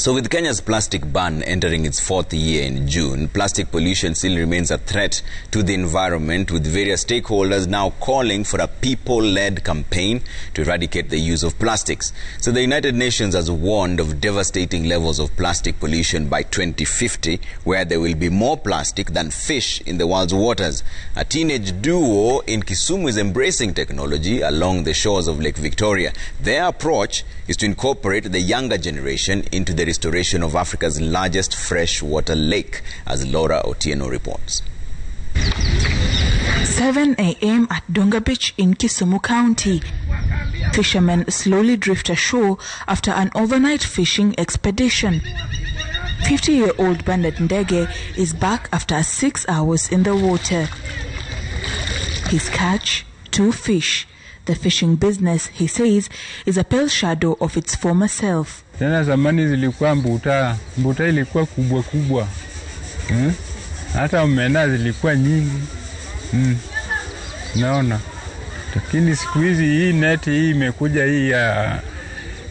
So with Kenya's plastic ban entering its 4th year in June, plastic pollution still remains a threat to the environment, with various stakeholders now calling for a people-led campaign to eradicate the use of plastics. So the United Nations has warned of devastating levels of plastic pollution by 2050, where there will be more plastic than fish in the world's waters. A teenage duo in Kisumu is embracing technology along the shores of Lake Victoria. Their approach is to incorporate the younger generation into the restoration of Africa's largest freshwater lake, as Laura Otieno reports. 7 a.m. at Dunga Beach in Kisumu County. Fishermen slowly drift ashore after an overnight fishing expedition. 50-year-old Bernard Ndege is back after 6 hours in the water. His catch, 2 fish. The fishing business, he says, is a pale shadow of its former self. Tena zamani zilikuwa mbuta ilikuwa kubwa. Hata omena zilikuwa nyingi. Naona. Lakini siku hizi hii neti hii imekuja hii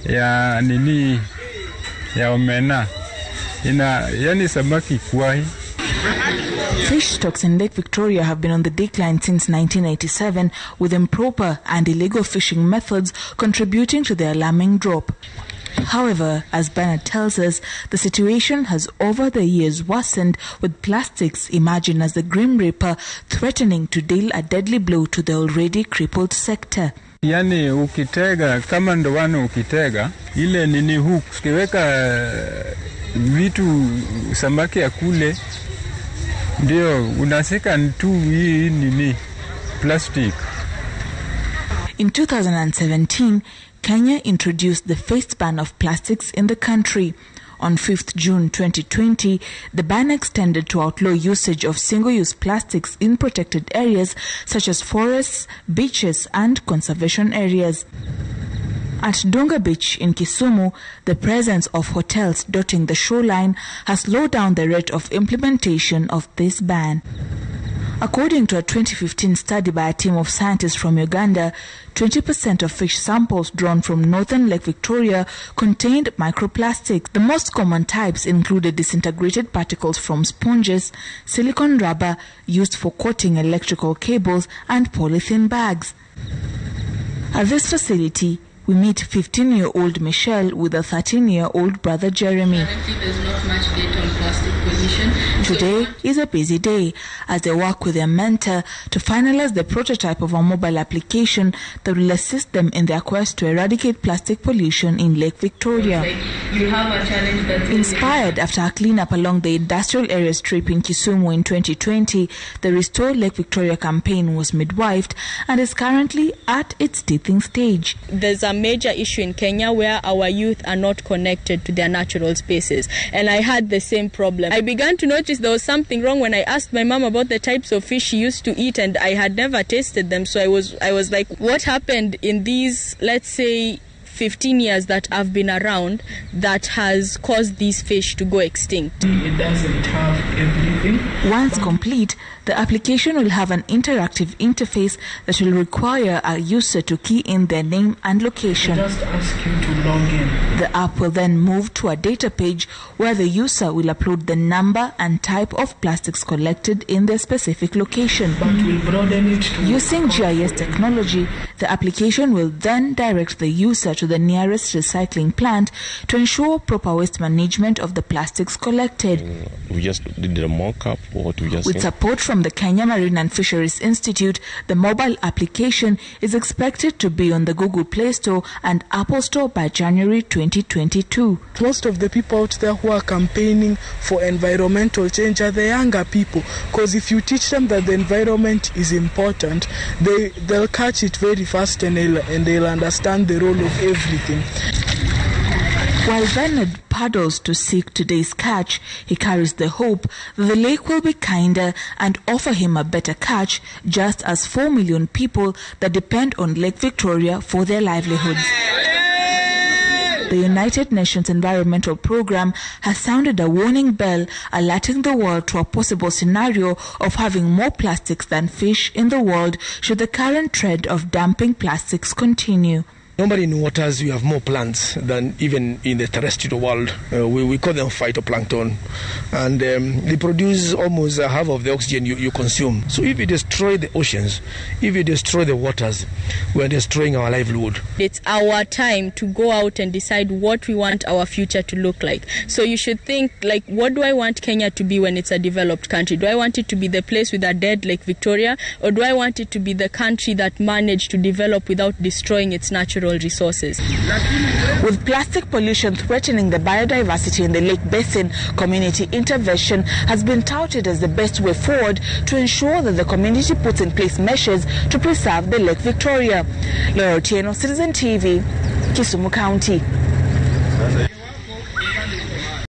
ya nini ya omena. Yani samaki kwai. Fish stocks in Lake Victoria have been on the decline since 1987, with improper and illegal fishing methods contributing to the alarming drop. However, as Bernard tells us, the situation has over the years worsened, with plastics emerging as the Grim Reaper, threatening to deal a deadly blow to the already crippled sector. Yani ukitega, kama ndoano ukitega, ile nini hook, ukiweka vitu samaki ya kule, ndio unasika tu hii nini plastic. In 2017, Kenya introduced the phased ban of plastics in the country. On 5th June 2020, the ban extended to outlaw usage of single-use plastics in protected areas such as forests, beaches, and conservation areas. At Dunga Beach in Kisumu, the presence of hotels dotting the shoreline has slowed down the rate of implementation of this ban. According to a 2015 study by a team of scientists from Uganda, 20% of fish samples drawn from northern Lake Victoria contained microplastics. The most common types included disintegrated particles from sponges, silicone rubber used for coating electrical cables, and polythene bags. At this facility, we meet 15-year-old Michelle with a 13-year-old brother Jeremy. There's not much data on plastic pollution. Today is a busy day as they work with their mentor to finalize the prototype of a mobile application that will assist them in their quest to eradicate plastic pollution in Lake Victoria. You have a challenge that's Inspired after a cleanup along the industrial area strip in Kisumu in 2020, the Restore Lake Victoria campaign was midwifed and is currently at its teething stage. There's a major issue in Kenya where our youth are not connected to their natural spaces, and I had the same problem. I began to notice there was something wrong when I asked my mom about the types of fish she used to eat, and I had never tasted them. So I was like, what happened in these, let's say, 15 years that I've been around that has caused these fish to go extinct? It doesn't have everything. Once complete, the application will have an interactive interface that will require a user to key in their name and location. Just ask you to log in. The app will then move to a data page where the user will upload the number and type of plastics collected in their specific location. But we'll broaden it to Using GIS technology, the application will then direct the user to the nearest recycling plant to ensure proper waste management of the plastics collected. We just did a mock-up. With support from the Kenya Marine and Fisheries Institute, the mobile application is expected to be on the Google Play Store and Apple Store by January 2022. Most of the people out there who are campaigning for environmental change are the younger people, because if you teach them that the environment is important, they'll catch it very fast and they'll understand the role of everything. While Bernard paddles to seek today's catch, he carries the hope that the lake will be kinder and offer him a better catch, just as 4 million people that depend on Lake Victoria for their livelihoods. The United Nations Environmental Programme has sounded a warning bell, alerting the world to a possible scenario of having more plastics than fish in the world should the current trend of dumping plastics continue. Normally in waters you have more plants than even in the terrestrial world. We call them phytoplankton, and they produce almost half of the oxygen you consume. So if you destroy the oceans, if you destroy the waters, we are destroying our livelihood. It's our time to go out and decide what we want our future to look like. So you should think, like, what do I want Kenya to be when it's a developed country? Do I want it to be the place with a dead Lake Victoria, or do I want it to be the country that managed to develop without destroying its natural resources? With plastic pollution threatening the biodiversity in the lake basin, community intervention has been touted as the best way forward to ensure that the community puts in place measures to preserve the Lake Victoria. Laura Otieno, Citizen TV, Kisumu County.